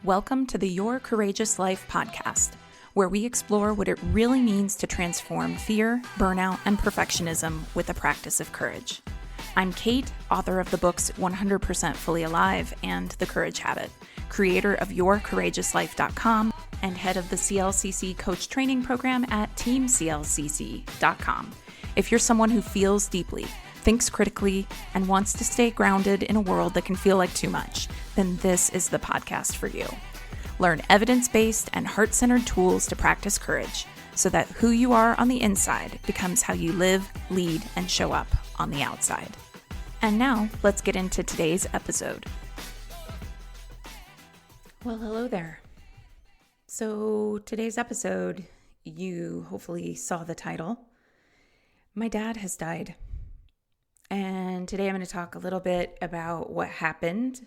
Welcome to the Your Courageous Life podcast, where we explore what it really means to transform fear, burnout, and perfectionism with the practice of courage. I'm Kate, author of the books 100% Fully Alive and The Courage Habit, creator of YourCourageousLife.com, and head of the CLCC Coach Training Program at TeamCLCC.com. If you're someone who feels deeply, thinks critically, and wants to stay grounded in a world that can feel like too much, then this is the podcast for you. Learn evidence-based and heart-centered tools to practice courage so that who you are on the inside becomes how you live, lead, and show up on the outside. And now, let's get into today's episode. Well, hello there. So today's episode, you hopefully saw the title. My dad has died. And today I'm going to talk a little bit about what happened.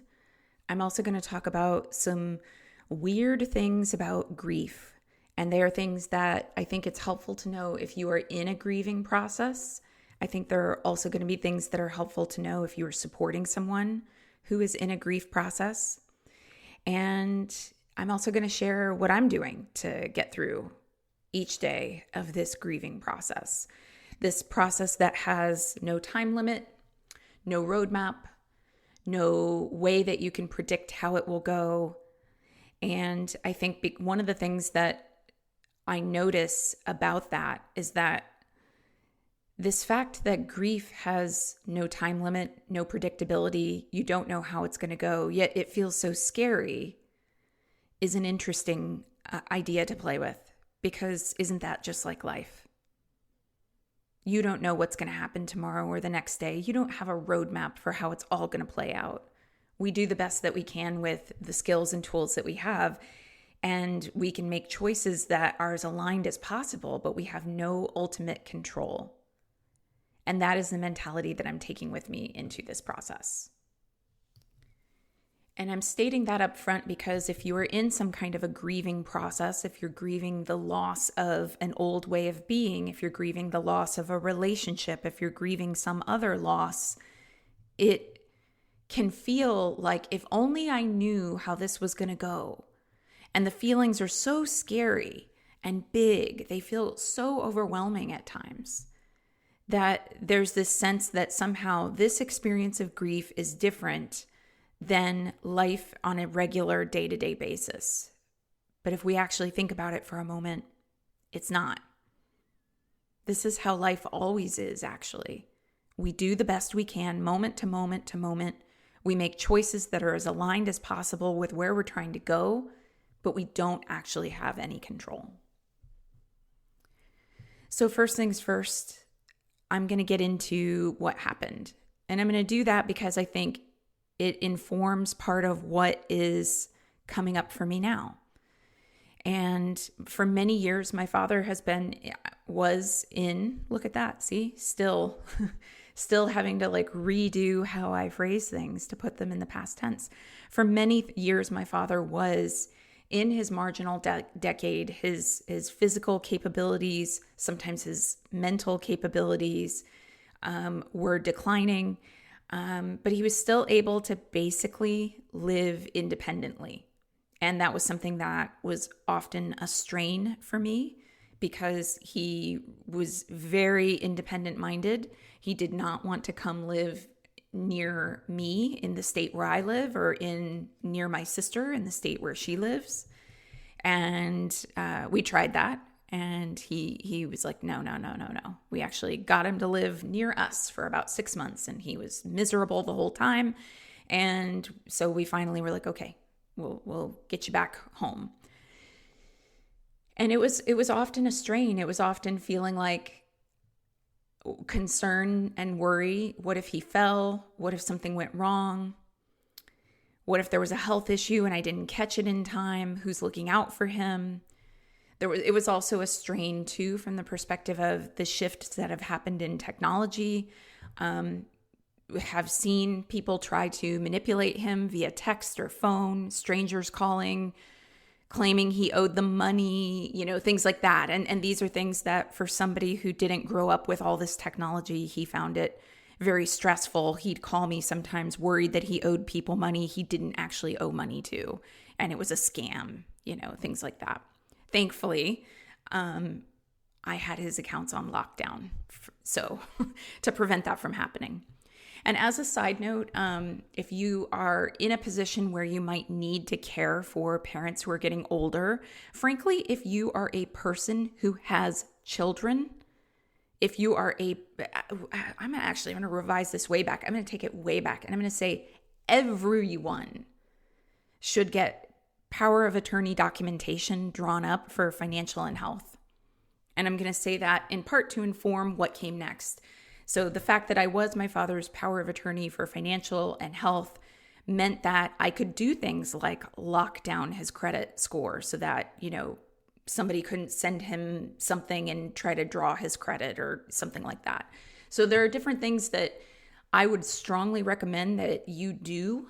I'm also going to talk about some weird things about grief. And they are things that I think it's helpful to know if you are in a grieving process. I think there are also going to be things that are helpful to know if you are supporting someone who is in a grief process. And I'm also going to share what I'm doing to get through each day of this grieving process. This process that has no time limit, no roadmap, no way that you can predict how it will go. And I think one of the things that I notice about that is that this fact that grief has no time limit, no predictability, you don't know how it's going to go, yet it feels so scary, is an interesting idea to play with, because isn't that just like life? You don't know what's going to happen tomorrow or the next day. You don't have a roadmap for how it's all going to play out. We do the best that we can with the skills and tools that we have, and we can make choices that are as aligned as possible, but we have no ultimate control. And that is the mentality that I'm taking with me into this process. And I'm stating that up front because if you are in some kind of a grieving process, if you're grieving the loss of an old way of being, if you're grieving the loss of a relationship, if you're grieving some other loss, it can feel like if only I knew how this was going to go. And the feelings are so scary and big. They feel so overwhelming at times that there's this sense that somehow this experience of grief is different than life on a regular day-to-day basis. But if we actually think about it for a moment, it's not. This is how life always is, actually. We do the best we can, moment to moment to moment. We make choices that are as aligned as possible with where we're trying to go, but we don't actually have any control. So first things first, I'm going to get into what happened. And I'm going to do that because I think it informs part of what is coming up for me now. And for many years, my father look at that, see, still having to redo how I phrase things to put them in the past tense. For many years, my father was in his marginal decade. His physical capabilities, sometimes his mental capabilities were declining. But he was still able to basically live independently. And that was something that was often a strain for me because he was very independent-minded. He did not want to come live near me in the state where I live or near my sister in the state where she lives. And we tried that. And he was like, no. We actually got him to live near us for about 6 months, and he was miserable the whole time. And so we finally were like, okay, we'll get you back home. And it was often a strain. It was often feeling like concern and worry. What if he fell? What if something went wrong? What if there was a health issue and I didn't catch it in time? Who's looking out for him? It was also a strain, too, from the perspective of the shifts that have happened in technology. Have seen people try to manipulate him via text or phone, strangers calling, claiming he owed them money, things like that. And these are things that for somebody who didn't grow up with all this technology, he found it very stressful. He'd call me sometimes worried that he owed people money he didn't actually owe money to, and it was a scam, things like that. Thankfully, I had his accounts on lockdown, so to prevent that from happening. And as a side note, if you are in a position where you might need to care for parents who are getting older, frankly, if you are a person who has children, if you are I'm going to revise this way back. I'm going to take it way back, and I'm going to say everyone should get power of attorney documentation drawn up for financial and health. And I'm going to say that in part to inform what came next. So the fact that I was my father's power of attorney for financial and health meant that I could do things like lock down his credit score so that, somebody couldn't send him something and try to draw his credit or something like that. So there are different things that I would strongly recommend that you do.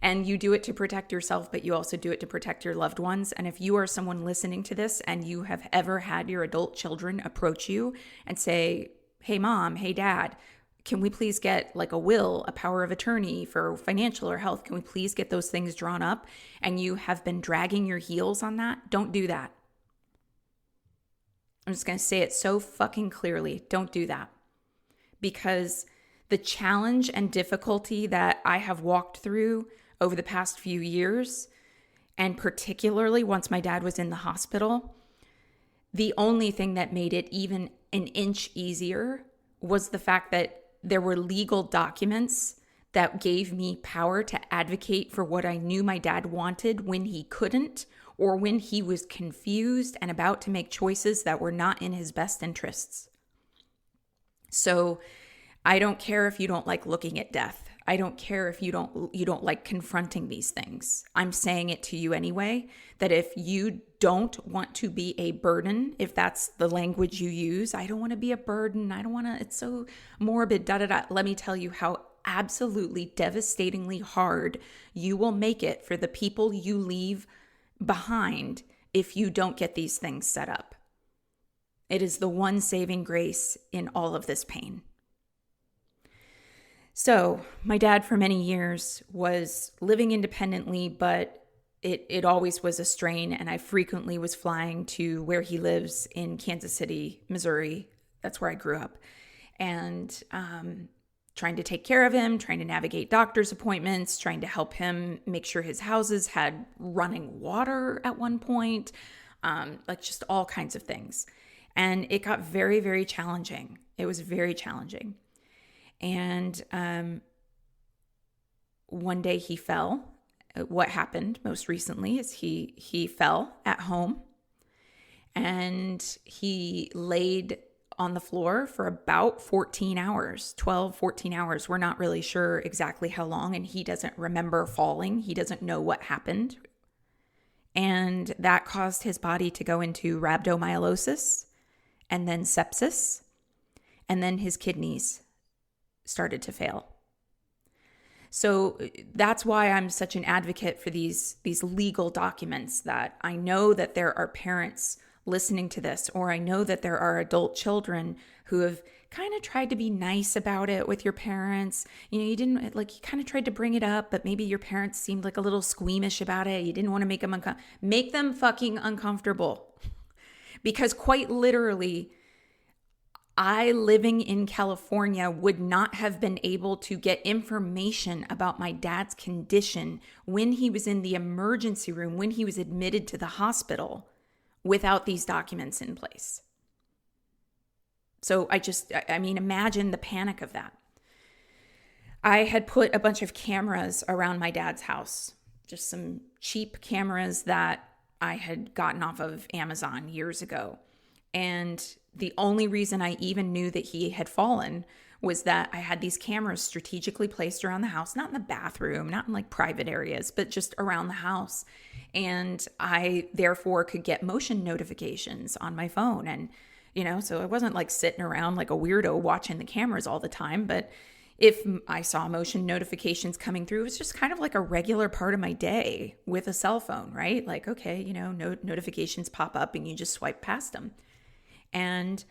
And you do it to protect yourself, but you also do it to protect your loved ones. And if you are someone listening to this and you have ever had your adult children approach you and say, hey, mom, hey, dad, can we please get like a will, a power of attorney for financial or health? Can we please get those things drawn up? And you have been dragging your heels on that. Don't do that. I'm just going to say it so fucking clearly. Don't do that. Because the challenge and difficulty that I have walked through over the past few years, and particularly once my dad was in the hospital, the only thing that made it even an inch easier was the fact that there were legal documents that gave me power to advocate for what I knew my dad wanted when he couldn't, or when he was confused and about to make choices that were not in his best interests. So I don't care if you don't like looking at death. I don't care if you don't like confronting these things. I'm saying it to you anyway, that if you don't want to be a burden, if that's the language you use, I don't want to be a burden. I don't want to, it's so morbid, da, da, da. Let me tell you how absolutely devastatingly hard you will make it for the people you leave behind if you don't get these things set up. It is the one saving grace in all of this pain. So my dad for many years was living independently, but it always was a strain. And I frequently was flying to where he lives in Kansas City, Missouri. That's where I grew up. And trying to take care of him, trying to navigate doctor's appointments, trying to help him make sure his houses had running water at one point, like just all kinds of things. And it got very, very challenging. It was very challenging. And one day he fell. What happened most recently is he fell at home, and he laid on the floor for about 14 hours, 12, 14 hours. We're not really sure exactly how long, and he doesn't remember falling. He doesn't know what happened. And that caused his body to go into rhabdomyolysis and then sepsis, and then his kidneys started to fail. So that's why I'm such an advocate for these legal documents, that I know that there are parents listening to this, or I know that there are adult children who have kind of tried to be nice about it with your parents. You didn't, you kind of tried to bring it up, but maybe your parents seemed like a little squeamish about it. You didn't want to make them make them fucking uncomfortable. Because quite literally, I, living in California, would not have been able to get information about my dad's condition when he was in the emergency room, when he was admitted to the hospital, without these documents in place. So imagine the panic of that. I had put a bunch of cameras around my dad's house, just some cheap cameras that I had gotten off of Amazon years ago. And the only reason I even knew that he had fallen was that I had these cameras strategically placed around the house, not in the bathroom, not in like private areas, but just around the house. And I therefore could get motion notifications on my phone. And, so I wasn't like sitting around like a weirdo watching the cameras all the time. But if I saw motion notifications coming through, it was just kind of like a regular part of my day with a cell phone, right? Like, okay, notifications pop up and you just swipe past them. And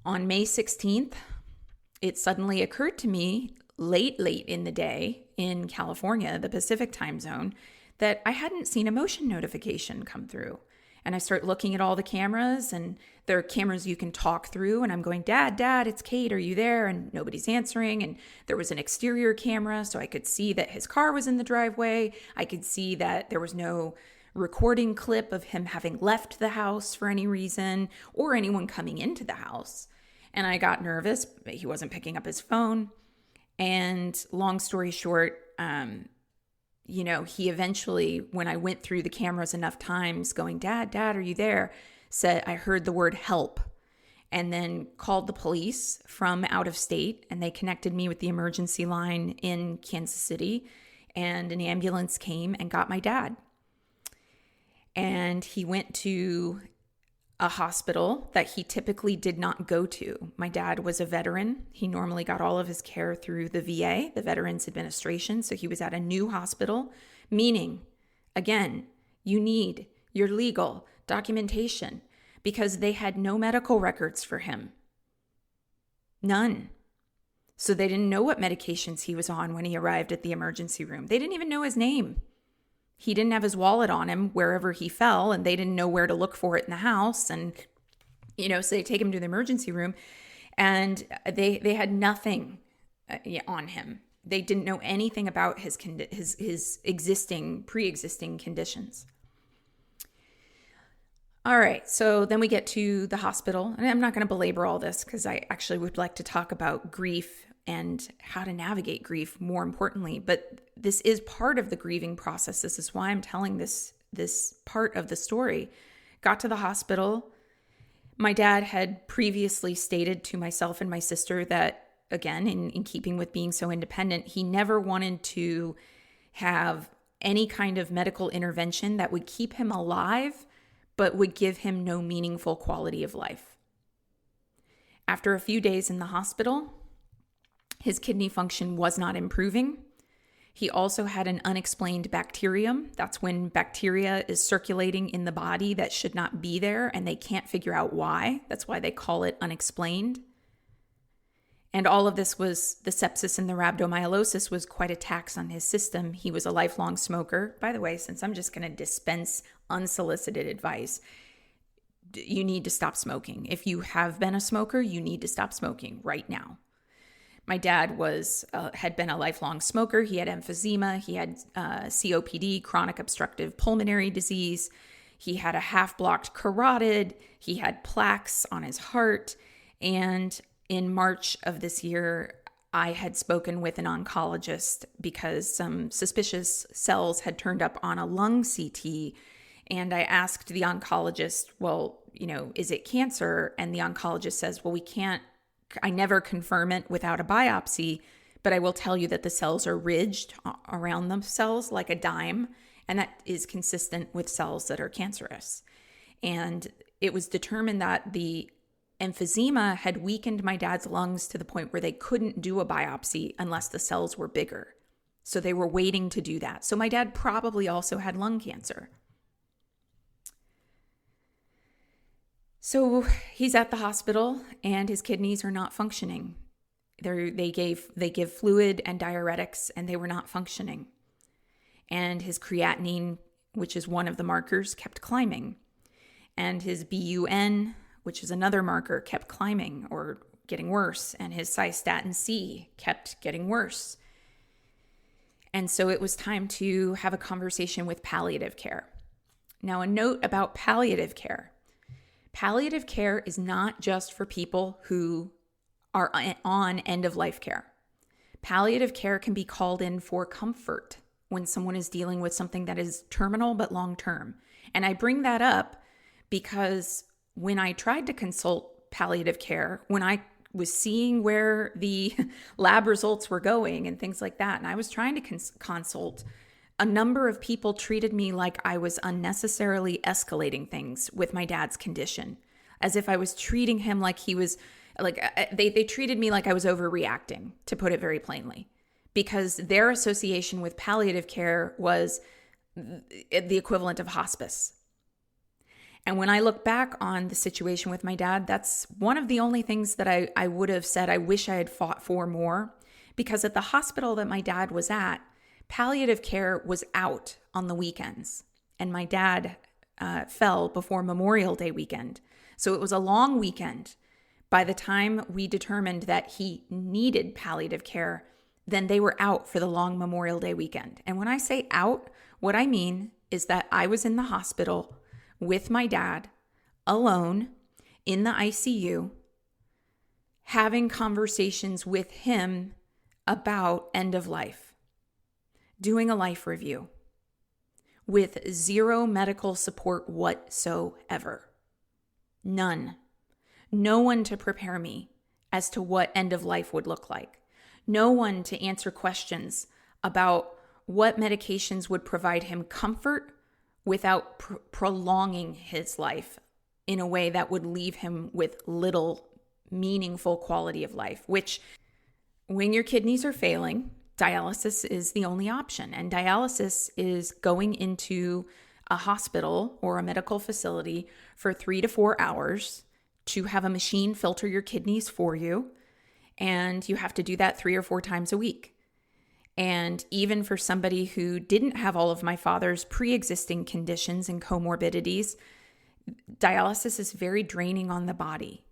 on May 16th, it suddenly occurred to me late in the day in California, the Pacific time zone, that I hadn't seen a motion notification come through. And I start looking at all the cameras, and there are cameras you can talk through. And I'm going, Dad, it's Kate. Are you there? And nobody's answering. And there was an exterior camera, so I could see that his car was in the driveway. I could see that there was no recording clip of him having left the house for any reason or anyone coming into the house. And I got nervous, but he wasn't picking up his phone. And long story short, he eventually, when I went through the cameras enough times going, Dad, are you there? Said, I heard the word help, and then called the police from out of state, and they connected me with the emergency line in Kansas City, and an ambulance came and got my dad. And he went to a hospital that he typically did not go to. My dad was a veteran. He normally got all of his care through the VA, the Veterans Administration. So he was at a new hospital, meaning, again, you need your legal documentation because they had no medical records for him. None. So they didn't know what medications he was on when he arrived at the emergency room. They didn't even know his name. He didn't have his wallet on him wherever he fell, and they didn't know where to look for it in the house. And, so they take him to the emergency room, and they had nothing on him. They didn't know anything about his pre-existing conditions. All right, so then we get to the hospital, and I'm not going to belabor all this because I actually would like to talk about grief and how to navigate grief more importantly. But this is part of the grieving process. This is why I'm telling this part of the story. Got to the hospital. My dad had previously stated to myself and my sister that, again, in keeping with being so independent, he never wanted to have any kind of medical intervention that would keep him alive, but would give him no meaningful quality of life. After a few days in the hospital, his kidney function was not improving. He also had an unexplained bacterium. That's when bacteria is circulating in the body that should not be there, and they can't figure out why. That's why they call it unexplained. And all of this was, the sepsis and the rhabdomyolysis was quite a tax on his system. He was a lifelong smoker. By the way, since I'm just going to dispense unsolicited advice, you need to stop smoking. If you have been a smoker, you need to stop smoking right now. My dad had been a lifelong smoker. He had emphysema. He had COPD, chronic obstructive pulmonary disease. He had a half-blocked carotid. He had plaques on his heart. And in March of this year, I had spoken with an oncologist because some suspicious cells had turned up on a lung CT. And I asked the oncologist, well, is it cancer? And the oncologist says, well, I never confirm it without a biopsy, but I will tell you that the cells are ridged around themselves like a dime, and that is consistent with cells that are cancerous. And it was determined that the emphysema had weakened my dad's lungs to the point where they couldn't do a biopsy unless the cells were bigger. So they were waiting to do that. So my dad probably also had lung cancer. So he's at the hospital and his kidneys are not functioning. They give fluid and diuretics and they were not functioning. And his creatinine, which is one of the markers, kept climbing. And his BUN, which is another marker, kept climbing or getting worse. And his cystatin C kept getting worse. And so it was time to have a conversation with palliative care. Now, a note about palliative care. Palliative care is not just for people who are on end-of-life care. Palliative care can be called in for comfort when someone is dealing with something that is terminal but long-term. And I bring that up because when I tried to consult palliative care, when I was seeing where the lab results were going and things like that, and I was trying to consult, a number of people treated me like I was unnecessarily escalating things with my dad's condition, as if I was treating him like he was, they treated me like I was overreacting, to put it very plainly, because their association with palliative care was the equivalent of hospice. And when I look back on the situation with my dad, that's one of the only things that I would have said I wish I had fought for more. Because at the hospital that my dad was at, palliative care was out on the weekends. And my dad fell before Memorial Day weekend. So it was a long weekend. By the time we determined that he needed palliative care, then they were out for the long Memorial Day weekend. And when I say out, what I mean is that I was in the hospital with my dad, alone, in the ICU, having conversations with him about end of life, doing a life review, with zero medical support whatsoever. None. No one to prepare me as to what end of life would look like. No one to answer questions about what medications would provide him comfort without prolonging his life in a way that would leave him with little meaningful quality of life, which when your kidneys are failing, dialysis is the only option. And dialysis is going into a hospital or a medical facility for 3 to 4 hours to have a machine filter your kidneys for you. And you have to do that 3 or 4 times a week. And even for somebody who didn't have all of my father's pre-existing conditions and comorbidities, dialysis is very draining on the body.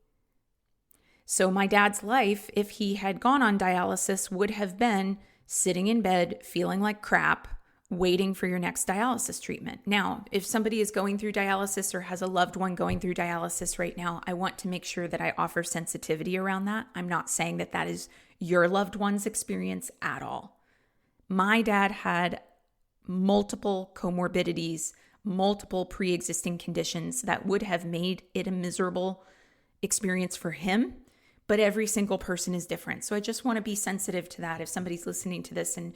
So my dad's life, if he had gone on dialysis, would have been sitting in bed, feeling like crap, waiting for your next dialysis treatment. Now, if somebody is going through dialysis or has a loved one going through dialysis right now, I want to make sure that I offer sensitivity around that. I'm not saying that that is your loved one's experience at all. My dad had multiple comorbidities, multiple pre-existing conditions that would have made it a miserable experience for him, but every single person is different. So I just want to be sensitive to that if somebody's listening to this, and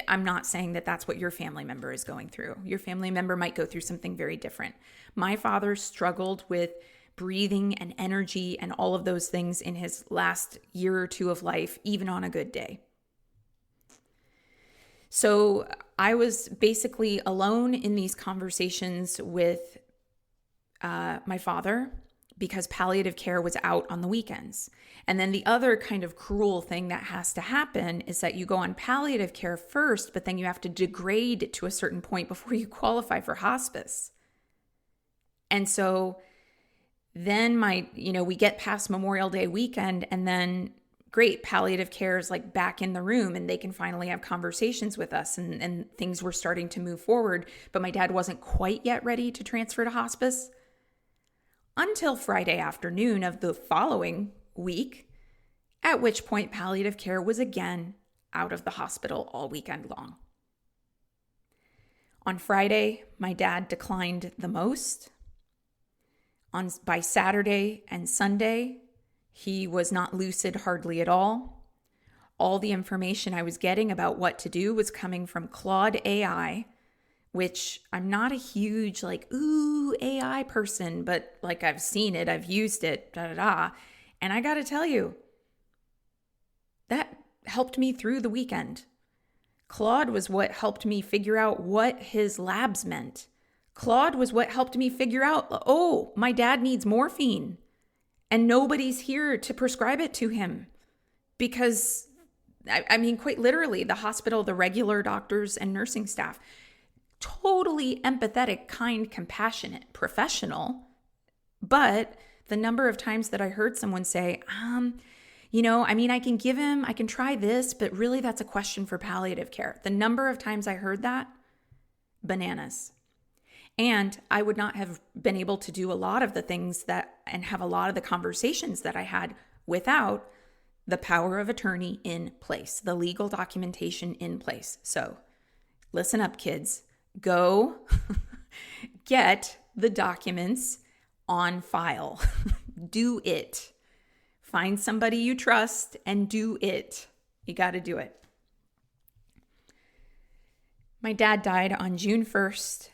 I'm not saying that that's what your family member is going through. Your family member might go through something very different. My father struggled with breathing and energy and all of those things in his last year or two of life, even on a good day. So I was basically alone in these conversations with my father because palliative care was out on the weekends. And then the other kind of cruel thing that has to happen is that you go on palliative care first, but then you have to degrade to a certain point before you qualify for hospice. And so then we get past Memorial Day weekend, and then great, palliative care is like back in the room and they can finally have conversations with us, and things were starting to move forward. But my dad wasn't quite yet ready to transfer to hospice until Friday afternoon of the following week, at which point palliative care was again out of the hospital all weekend long. On Friday, my dad declined the most. By Saturday and Sunday, he was not lucid hardly at all. All the information I was getting about what to do was coming from Claude AI, which I'm not a huge AI person, but I've seen it, I've used it, And I got to tell you, that helped me through the weekend. Claude was what helped me figure out what his labs meant. Claude was what helped me figure out, my dad needs morphine and nobody's here to prescribe it to him. Because, quite literally, the hospital, the regular doctors and nursing staff, totally empathetic, kind, compassionate, professional. But the number of times that I heard someone say, I can try this, but really that's a question for palliative care. The number of times I heard that, bananas. And I would not have been able to do a lot of the things and have a lot of the conversations that I had without the power of attorney in place, the legal documentation in place. So listen up, kids. Go get the documents on file. Do it. Find somebody you trust and do it. You got to do it. My dad died on June 1st,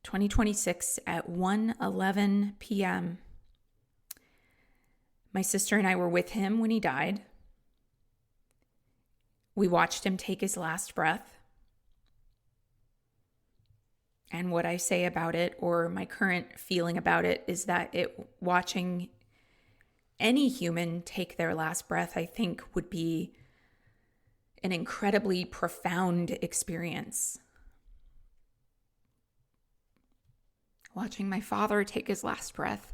2026 at 1:11 p.m. My sister and I were with him when he died. We watched him take his last breath. And what I say about it, or my current feeling about it, is that watching any human take their last breath, I think, would be an incredibly profound experience. Watching my father take his last breath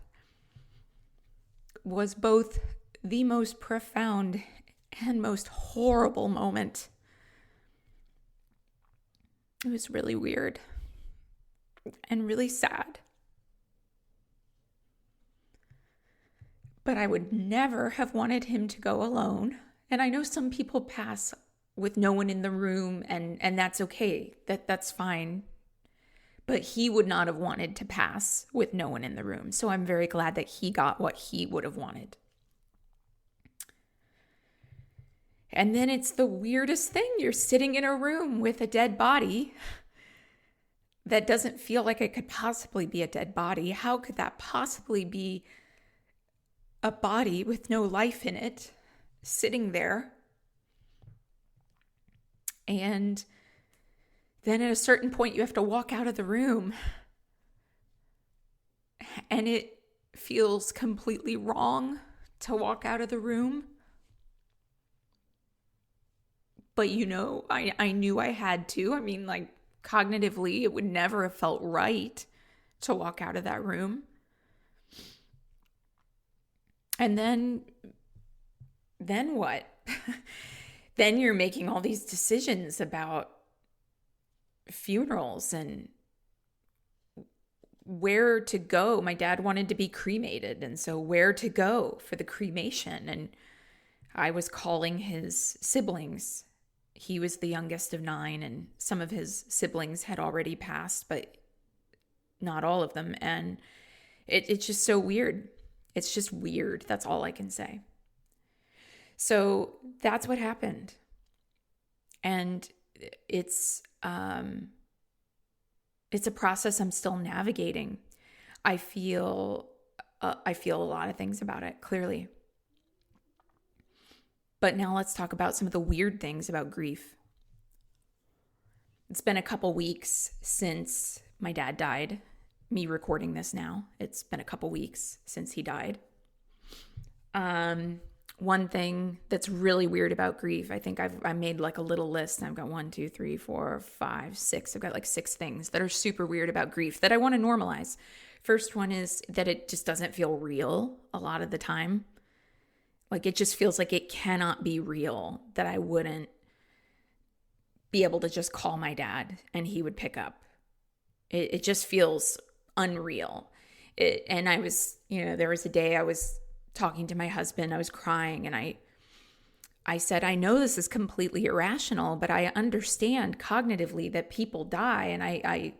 was both the most profound and most horrible moment. It was really weird and really sad. But I would never have wanted him to go alone. And I know some people pass with no one in the room, and that's okay. That's fine. But he would not have wanted to pass with no one in the room. So I'm very glad that he got what he would have wanted. And then it's the weirdest thing. You're sitting in a room with a dead body that doesn't feel like it could possibly be a dead body. How could that possibly be a body with no life in it sitting there? And then at a certain point, you have to walk out of the room. And it feels completely wrong to walk out of the room. But I knew I had to. I mean, like, cognitively, it would never have felt right to walk out of that room. And then what? Then you're making all these decisions about funerals and where to go. My dad wanted to be cremated, and so where to go for the cremation. And I was calling his siblings. He was the youngest of 9, and some of his siblings had already passed, but not all of them. And it's just so weird. It's just weird. That's all I can say. So that's what happened. And it's a process I'm still navigating. I feel a lot of things about it, clearly. But now let's talk about some of the weird things about grief. It's been a couple weeks since my dad died. Me recording this now. It's been a couple weeks since he died. One thing that's really weird about grief, I think I made like a little list. I've got 1, 2, 3, 4, 5, 6. I've got like 6 things that are super weird about grief that I want to normalize. First one is that it just doesn't feel real a lot of the time. Like, it just feels like it cannot be real, that I wouldn't be able to just call my dad and he would pick up. It just feels unreal. And I was, there was a day I was talking to my husband, I was crying, and I said, I know this is completely irrational, but I understand cognitively that people die. And I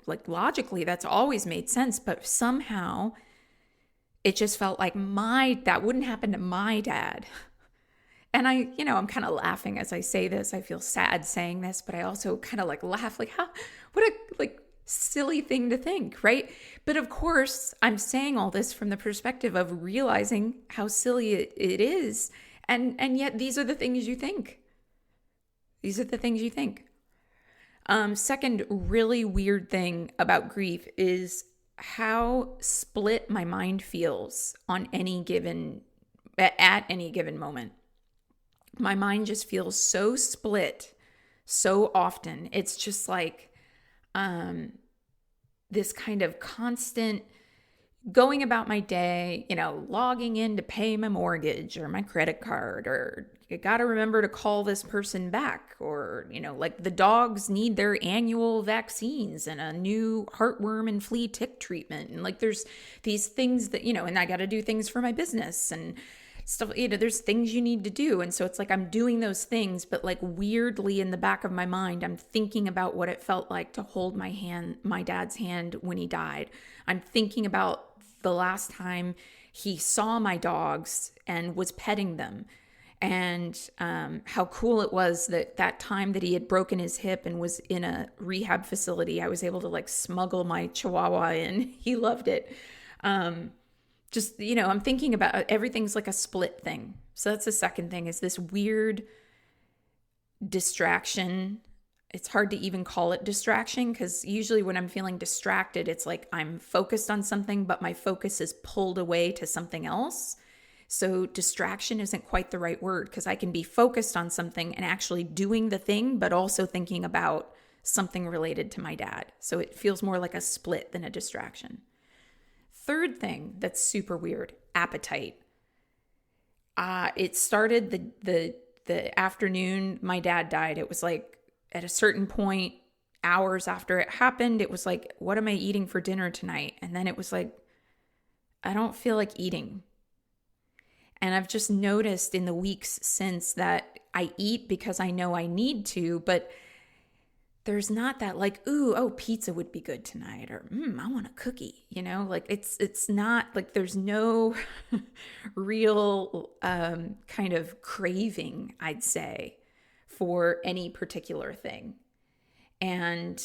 like, logically, that's always made sense. But somehow it just felt like that wouldn't happen to my dad. And I'm kind of laughing as I say this. I feel sad saying this, but I also kind of like laugh, like, what a silly thing to think, right? But of course, I'm saying all this from the perspective of realizing how silly it is. And yet these are the things you think. These are the things you think. Second really weird thing about grief is how split my mind feels at any given moment. My mind just feels so split so often. It's just like this kind of constant going about my day, logging in to pay my mortgage or my credit card, or you got to remember to call this person back, or, like the dogs need their annual vaccines and a new heartworm and flea tick treatment. And like, there's these things that, and I got to do things for my business and stuff, there's things you need to do. And so it's like, I'm doing those things, but like weirdly in the back of my mind, I'm thinking about what it felt like to hold my dad's hand when he died. I'm thinking about the last time he saw my dogs and was petting them, and how cool it was that time that he had broken his hip and was in a rehab facility, I was able to like smuggle my Chihuahua in. He loved it. Just, I'm thinking about everything's like a split thing. So that's the second thing, is this weird distraction it's hard to even call it distraction, because usually when I'm feeling distracted, it's like I'm focused on something, but my focus is pulled away to something else. So distraction isn't quite the right word, because I can be focused on something and actually doing the thing, but also thinking about something related to my dad. So it feels more like a split than a distraction. Third thing that's super weird, appetite. It started the afternoon my dad died. It was like at a certain point, hours after it happened, it was like, what am I eating for dinner tonight? And then it was like, I don't feel like eating. And I've just noticed in the weeks since that I eat because I know I need to, but there's not that like, pizza would be good tonight, or I want a cookie, like it's not like there's no real kind of craving, I'd say, for any particular thing. And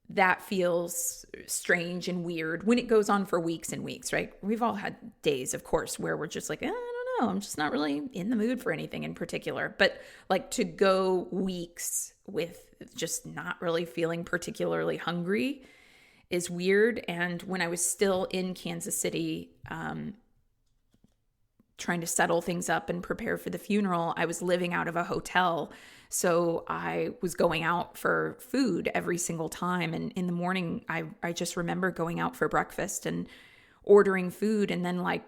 that feels strange and weird when it goes on for weeks and weeks, right? We've all had days, of course, where we're just like, I don't know, I'm just not really in the mood for anything in particular. But like to go weeks with just not really feeling particularly hungry is weird. And when I was still in Kansas City, trying to settle things up and prepare for the funeral, I was living out of a hotel. So I was going out for food every single time. And in the morning, I just remember going out for breakfast and ordering food, and then like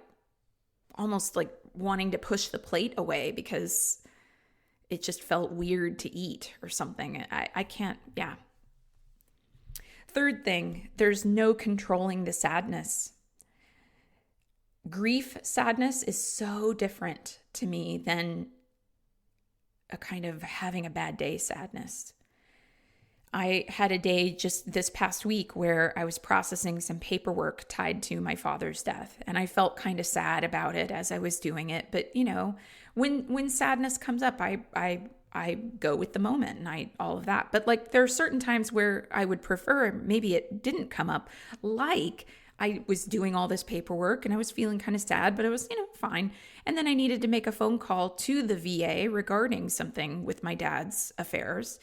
almost like wanting to push the plate away because it just felt weird to eat or something. I can't, yeah. Third thing, there's no controlling the sadness. Grief sadness is so different to me than a kind of having a bad day sadness. I had a day just this past week where I was processing some paperwork tied to my father's death, and I felt kind of sad about it as I was doing it. But when sadness comes up, I go with the moment and all of that. But like there are certain times where I would prefer maybe it didn't come up, like I was doing all this paperwork and I was feeling kind of sad, but it was, fine. And then I needed to make a phone call to the VA regarding something with my dad's affairs.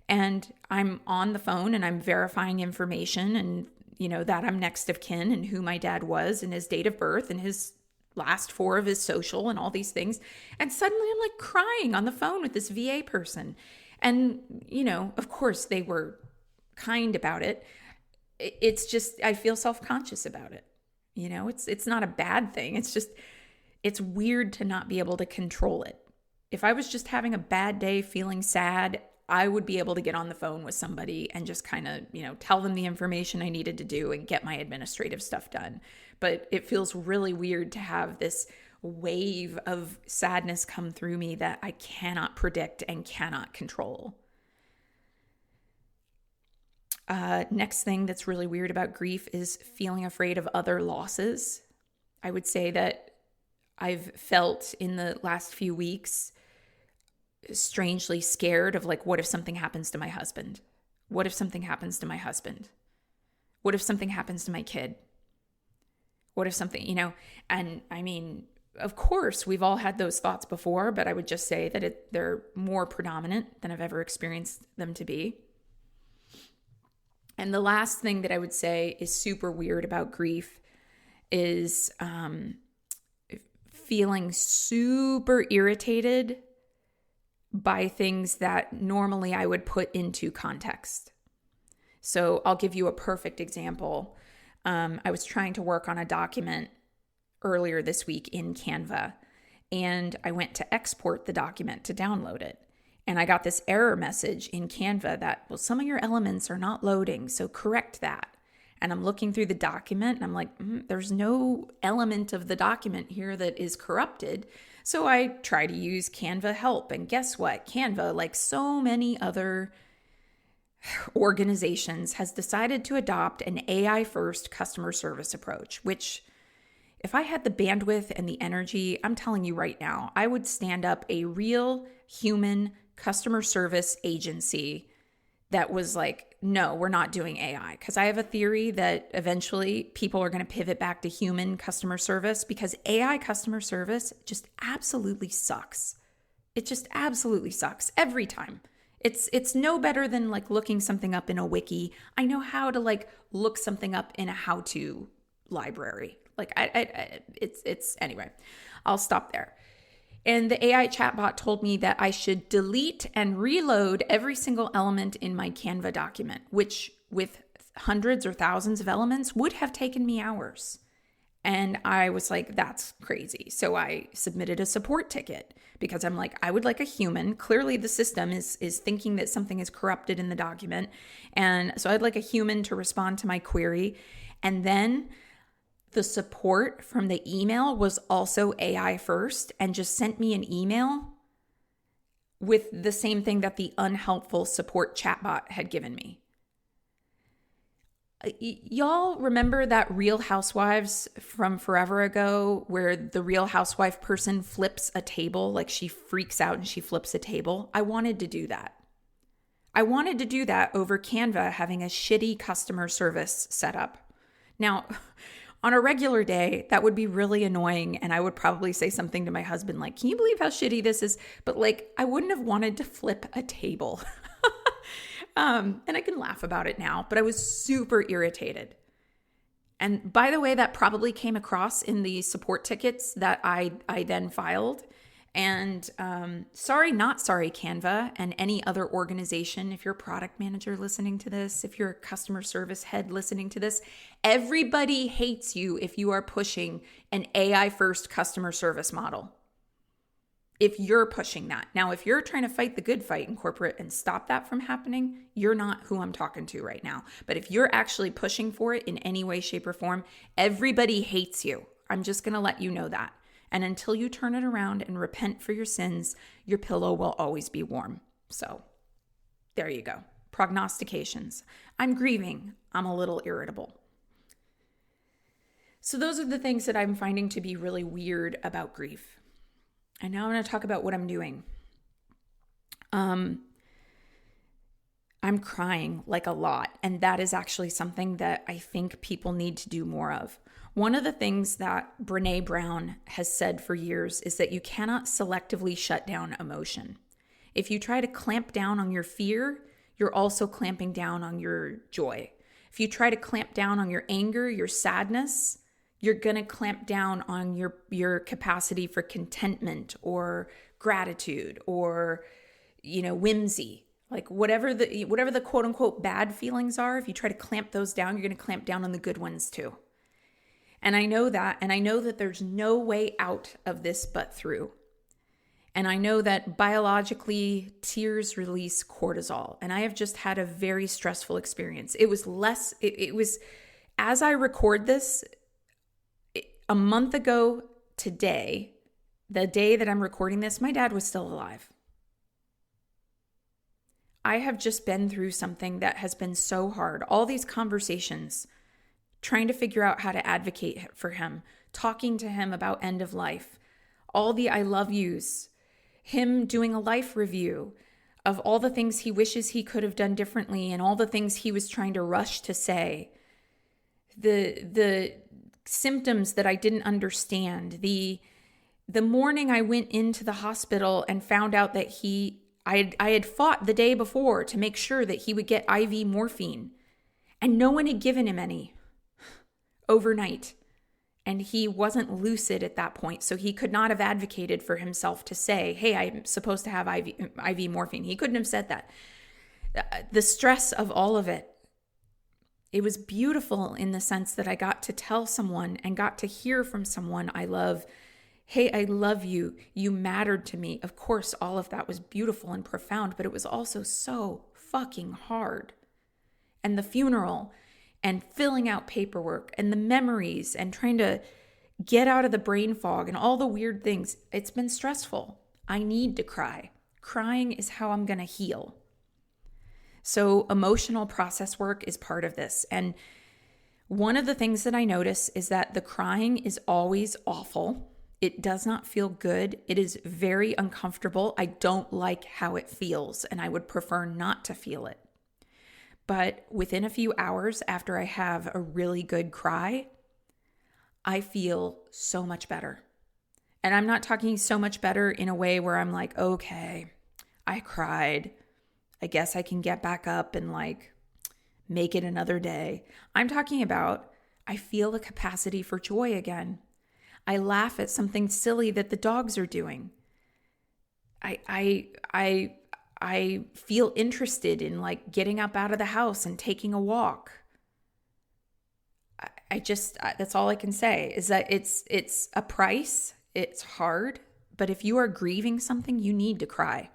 And I'm on the phone and I'm verifying information and, that I'm next of kin and who my dad was and his date of birth and his last four of his social and all these things. And suddenly I'm like crying on the phone with this VA person. And, of course they were kind about it. It's just, I feel self-conscious about it. It's not a bad thing. It's just, it's weird to not be able to control it. If I was just having a bad day, feeling sad, I would be able to get on the phone with somebody and just kind of, tell them the information I needed to do and get my administrative stuff done. But it feels really weird to have this wave of sadness come through me that I cannot predict and cannot control. Next thing that's really weird about grief is feeling afraid of other losses. I would say that I've felt in the last few weeks strangely scared of like, what if something happens to my husband? What if something happens to my husband? What if something happens to my kid? What if something, and I mean, of course, we've all had those thoughts before, but I would just say that they're more predominant than I've ever experienced them to be. And the last thing that I would say is super weird about grief is feeling super irritated by things that normally I would put into context. So I'll give you a perfect example. I was trying to work on a document earlier this week in Canva, and I went to export the document to download it. And I got this error message in Canva that, well, some of your elements are not loading, so correct that. And I'm looking through the document and I'm like, there's no element of the document here that is corrupted. So I try to use Canva Help. And guess what? Canva, like so many other organizations, has decided to adopt an AI-first customer service approach, which if I had the bandwidth and the energy, I'm telling you right now, I would stand up a real human customer service agency that was like, no, we're not doing AI. Because I have a theory that eventually people are going to pivot back to human customer service, because AI customer service just absolutely sucks. It just absolutely sucks every time. It's no better than like looking something up in a wiki. I know how to like look something up in a how-to library. Like it's anyway. I'll stop there. And the AI chatbot told me that I should delete and reload every single element in my Canva document, which with hundreds or thousands of elements would have taken me hours. And I was like, that's crazy. So I submitted a support ticket because I'm like, I would like a human. Clearly the system is thinking that something is corrupted in the document. And so I'd like a human to respond to my query. And then the support from the email was also AI first and just sent me an email with the same thing that the unhelpful support chatbot had given me. Y'all remember that Real Housewives from forever ago where the Real Housewife person flips a table, like she freaks out and she flips a table? I wanted to do that. I wanted to do that over Canva having a shitty customer service setup. Now, on a regular day, that would be really annoying, and I would probably say something to my husband like, can you believe how shitty this is? But like, I wouldn't have wanted to flip a table. And I can laugh about it now, but I was super irritated. And by the way, that probably came across in the support tickets that I then filed. And sorry, not sorry, Canva and any other organization. If you're a product manager listening to this, if you're a customer service head listening to this, everybody hates you if you are pushing an AI first customer service model. If you're pushing that. Now, if you're trying to fight the good fight in corporate and stop that from happening, you're not who I'm talking to right now. But if you're actually pushing for it in any way, shape, or form, everybody hates you. I'm just going to let you know that. And until you turn it around and repent for your sins, your pillow will always be warm. So there you go. Prognostications. I'm grieving. I'm a little irritable. So those are the things that I'm finding to be really weird about grief. And now I'm going to talk about what I'm doing. I'm crying like a lot. And that is actually something that I think people need to do more of. One of the things that Brené Brown has said for years is that you cannot selectively shut down emotion. If you try to clamp down on your fear, you're also clamping down on your joy. If you try to clamp down on your anger, your sadness, you're going to clamp down on your capacity for contentment or gratitude or, whimsy. Like whatever the quote unquote bad feelings are, if you try to clamp those down, you're going to clamp down on the good ones too. And I know that, and I know that there's no way out of this but through. And I know that biologically, tears release cortisol. And I have just had a very stressful experience. It was, as I record this, a month ago today, the day that I'm recording this, my dad was still alive. I have just been through something that has been so hard. All these conversations, trying to figure out how to advocate for him, talking to him about end of life, all the I love yous, him doing a life review of all the things he wishes he could have done differently and all the things he was trying to rush to say, the symptoms that I didn't understand, the morning I went into the hospital and found out that I had fought the day before to make sure that he would get IV morphine, and no one had given him any overnight. And he wasn't lucid at that point, so he could not have advocated for himself to say, hey, I'm supposed to have IV morphine. He couldn't have said that. The stress of all of it, it was beautiful in the sense that I got to tell someone and got to hear from someone I love, hey, I love you. You mattered to me. Of course, all of that was beautiful and profound, but it was also so fucking hard. And the funeral and filling out paperwork and the memories and trying to get out of the brain fog and all the weird things. It's been stressful. I need to cry. Crying is how I'm going to heal. So emotional process work is part of this. And one of the things that I notice is that the crying is always awful. It does not feel good. It is very uncomfortable. I don't like how it feels, and I would prefer not to feel it. But within a few hours after I have a really good cry, I feel so much better. And I'm not talking so much better in a way where I'm like, okay, I cried. I guess I can get back up and like make it another day. I'm talking about I feel the capacity for joy again. I laugh at something silly that the dogs are doing. I feel interested in like getting up out of the house and taking a walk. That's all I can say is that it's a price. It's hard, but if you are grieving something, you need to cry.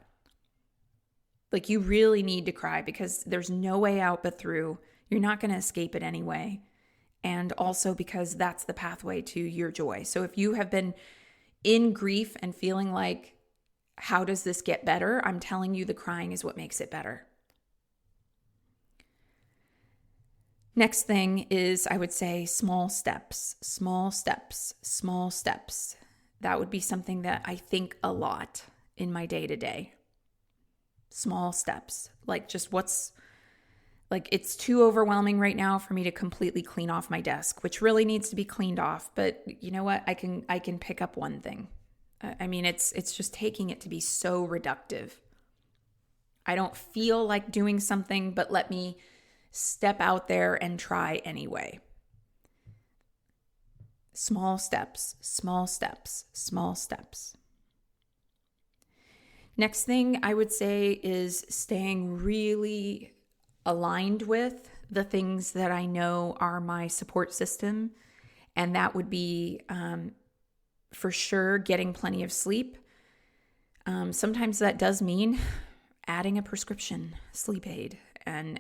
Like you really need to cry because there's no way out but through. You're not going to escape it anyway. And also because that's the pathway to your joy. So if you have been in grief and feeling like, how does this get better? I'm telling you, the crying is what makes it better. Next thing is, I would say, small steps, small steps, small steps. That would be something that I think a lot in my day-to-day. Small steps, like just it's too overwhelming right now for me to completely clean off my desk, which really needs to be cleaned off. But you know what? I can pick up one thing. I mean, it's just taking it to be so reductive. I don't feel like doing something, but let me step out there and try anyway. Small steps, small steps, small steps. Next thing I would say is staying really aligned with the things that I know are my support system. And that would be, for sure, getting plenty of sleep. Sometimes that does mean adding a prescription sleep aid. And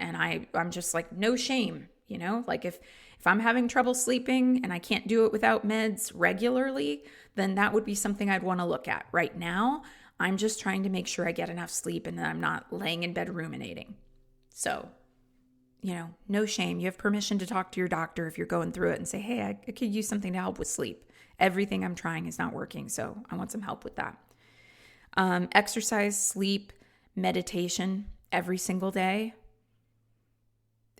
I'm just like, no shame, you know, like if I'm having trouble sleeping and I can't do it without meds regularly, then that would be something I'd want to look at. Right now, I'm just trying to make sure I get enough sleep and that I'm not laying in bed ruminating. So, you know, no shame. You have permission to talk to your doctor if you're going through it and say, hey, I could use something to help with sleep. Everything I'm trying is not working, so I want some help with that. Exercise, sleep, meditation every single day.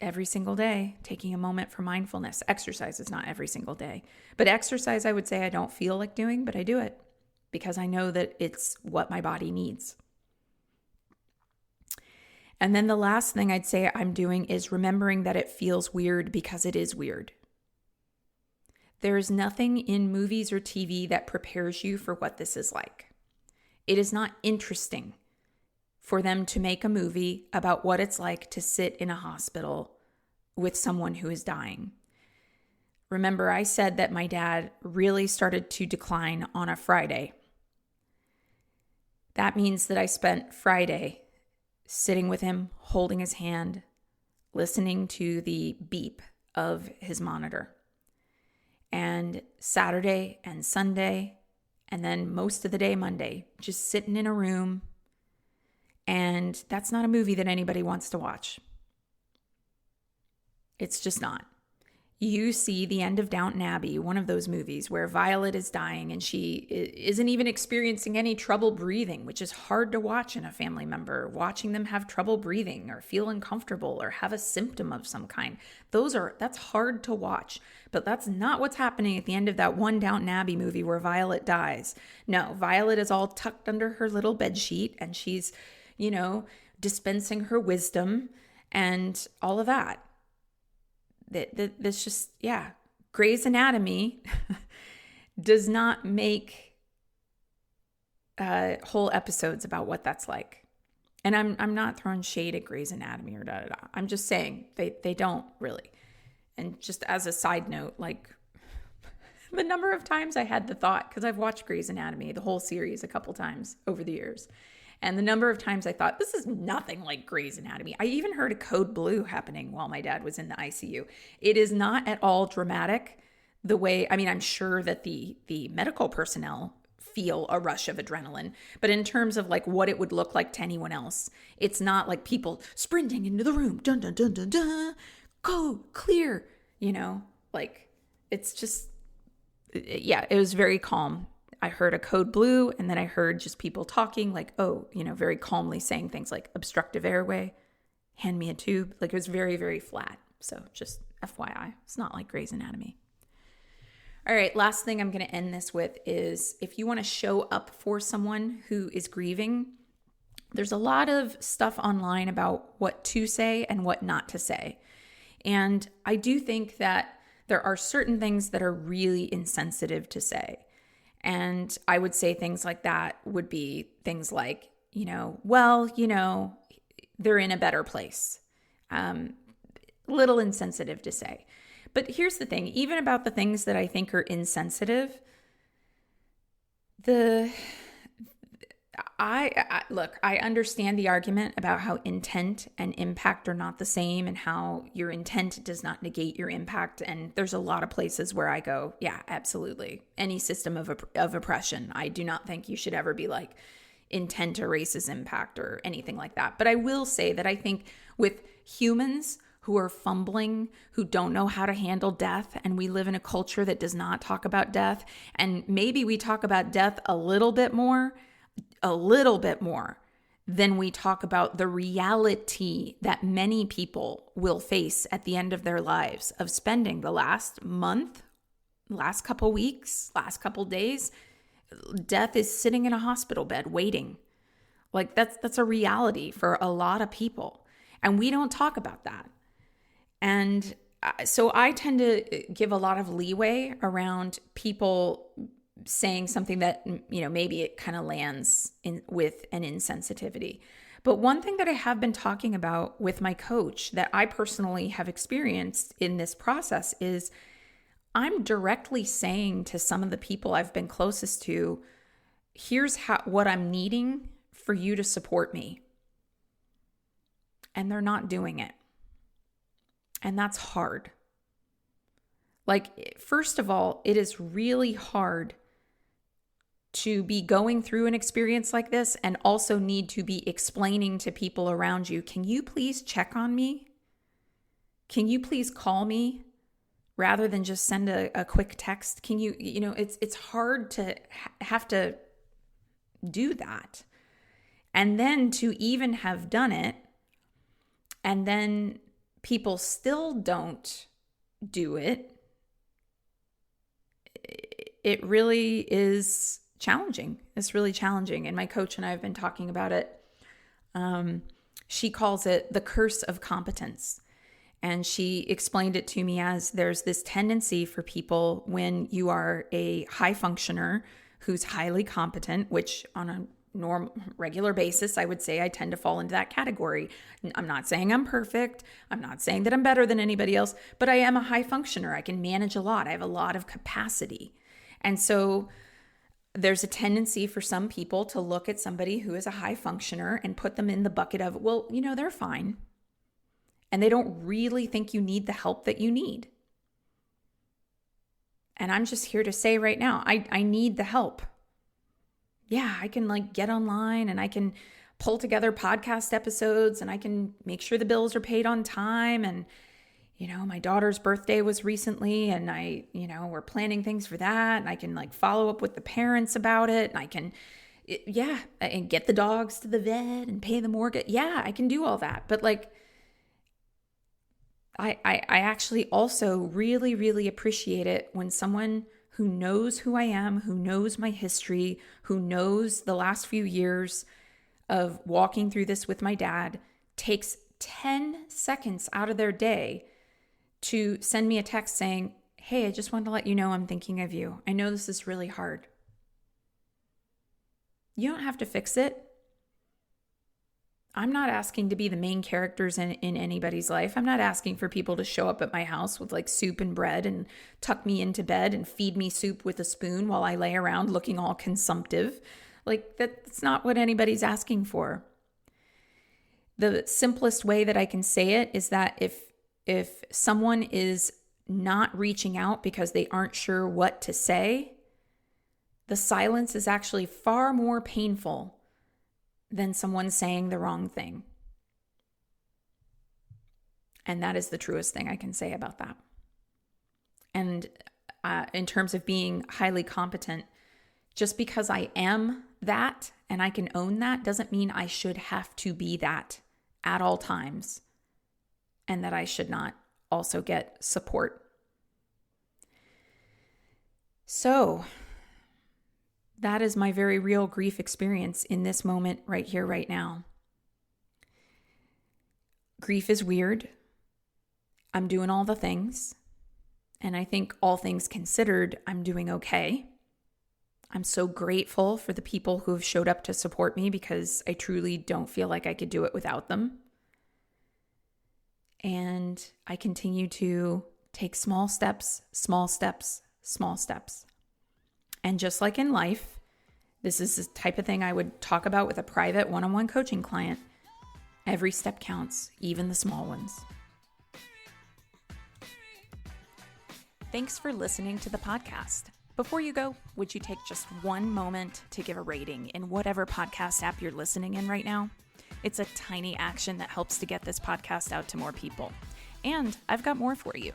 Every single day, taking a moment for mindfulness. Exercise is not every single day. But exercise, I would say I don't feel like doing, but I do it because I know that it's what my body needs. And then the last thing I'd say I'm doing is remembering that it feels weird because it is weird. There is nothing in movies or TV that prepares you for what this is like. It is not interesting for them to make a movie about what it's like to sit in a hospital with someone who is dying. Remember, I said that my dad really started to decline on a Friday. That means that I spent Friday sitting with him, holding his hand, listening to the beep of his monitor. And Saturday and Sunday, and then most of the day Monday, just sitting in a room. And that's not a movie that anybody wants to watch. It's just not. You see the end of Downton Abbey, one of those movies where Violet is dying and she isn't even experiencing any trouble breathing, which is hard to watch in a family member. Watching them have trouble breathing or feel uncomfortable or have a symptom of some kind. That's hard to watch. But that's not what's happening at the end of that one Downton Abbey movie where Violet dies. No, Violet is all tucked under her little bedsheet and she's, dispensing her wisdom and all of that. That's just, Grey's Anatomy does not make whole episodes about what that's like. And I'm not throwing shade at Grey's Anatomy or da-da-da. I'm just saying they don't really. And just as a side note, like the number of times I had the thought, because I've watched Grey's Anatomy, the whole series, a couple times over the years. And the number of times I thought, this is nothing like Grey's Anatomy. I even heard a Code Blue happening while my dad was in the ICU. It is not at all dramatic the way, I'm sure that the medical personnel feel a rush of adrenaline, but in terms of like what it would look like to anyone else, it's not like people sprinting into the room, dun, dun, dun, dun, dun, go, clear, it's just, it was very calm. I heard a Code Blue, and then I heard just people talking very calmly saying things like obstructive airway, hand me a tube. It was very, very flat. So just FYI, it's not like Grey's Anatomy. All right, last thing I'm going to end this with is if you want to show up for someone who is grieving, There's a lot of stuff online about what to say and what not to say. And I do think that there are certain things that are really insensitive to say. And I would say things like that would be things like, they're in a better place. Little insensitive to say. But here's the thing, even about the things that I think are insensitive, I understand the argument about how intent and impact are not the same and how your intent does not negate your impact. And there's a lot of places where I go, yeah, absolutely. Any system of oppression, I do not think you should ever be like intent erases impact or anything like that. But I will say that I think with humans who are fumbling, who don't know how to handle death, and we live in a culture that does not talk about death, and maybe we talk about death a little bit more than we talk about the reality that many people will face at the end of their lives of spending the last month, last couple weeks, last couple days. Death is sitting in a hospital bed waiting. Like that's a reality for a lot of people. And we don't talk about that. And so I tend to give a lot of leeway around people saying something that, maybe it kind of lands with an insensitivity. But one thing that I have been talking about with my coach that I personally have experienced in this process is I'm directly saying to some of the people I've been closest to, here's what I'm needing for you to support me. And they're not doing it. And that's hard. Like, first of all, it is really hard to be going through an experience like this and also need to be explaining to people around you, can you please check on me? Can you please call me rather than just send a quick text? Can you, it's hard to have to do that. And then to even have done it, and then people still don't do it, it really is challenging. It's really challenging. And my coach and I have been talking about it. She calls it the curse of competence. And she explained it to me as there's this tendency for people when you are a high functioner who's highly competent, which on a regular basis, I would say I tend to fall into that category. I'm not saying I'm perfect. I'm not saying that I'm better than anybody else, but I am a high functioner. I can manage a lot. I have a lot of capacity. And so there's a tendency for some people to look at somebody who is a high functioner and put them in the bucket of, well, they're fine. And they don't really think you need the help that you need. And I'm just here to say right now, I need the help. Yeah, I can get online and I can pull together podcast episodes and I can make sure the bills are paid on time. And, my daughter's birthday was recently and we're planning things for that. And I can follow up with the parents about it. And I can, and get the dogs to the vet and pay the mortgage. Yeah, I can do all that. But I actually also really, really appreciate it when someone who knows who I am, who knows my history, who knows the last few years of walking through this with my dad, takes 10 seconds out of their day to send me a text saying, hey, I just wanted to let you know I'm thinking of you. I know this is really hard. You don't have to fix it. I'm not asking to be the main characters in anybody's life. I'm not asking for people to show up at my house with soup and bread and tuck me into bed and feed me soup with a spoon while I lay around looking all consumptive. That's not what anybody's asking for. The simplest way that I can say it is that if someone is not reaching out because they aren't sure what to say, the silence is actually far more painful than someone saying the wrong thing. And that is the truest thing I can say about that. And in terms of being highly competent, just because I am that and I can own that doesn't mean I should have to be that at all times and that I should not also get support. So That is my very real grief experience in this moment right here, right now. Grief is weird. I'm doing all the things. And I think all things considered, I'm doing okay. I'm so grateful for the people who have showed up to support me because I truly don't feel like I could do it without them. And I continue to take small steps, small steps, small steps. And just like in life, this is the type of thing I would talk about with a private one-on-one coaching client. Every step counts, even the small ones. Thanks for listening to the podcast. Before you go, would you take just one moment to give a rating in whatever podcast app you're listening in right now? It's a tiny action that helps to get this podcast out to more people. And I've got more for you.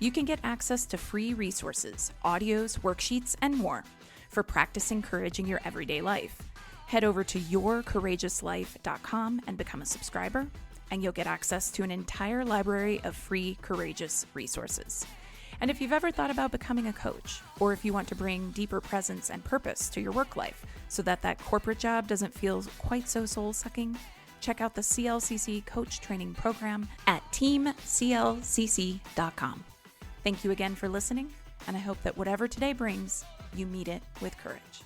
You can get access to free resources, audios, worksheets, and more for practicing courage in your everyday life. Head over to yourcourageouslife.com and become a subscriber, and you'll get access to an entire library of free courageous resources. And if you've ever thought about becoming a coach, or if you want to bring deeper presence and purpose to your work life so that corporate job doesn't feel quite so soul-sucking, check out the CLCC Coach Training Program at teamclcc.com. Thank you again for listening, and I hope that whatever today brings, you meet it with courage.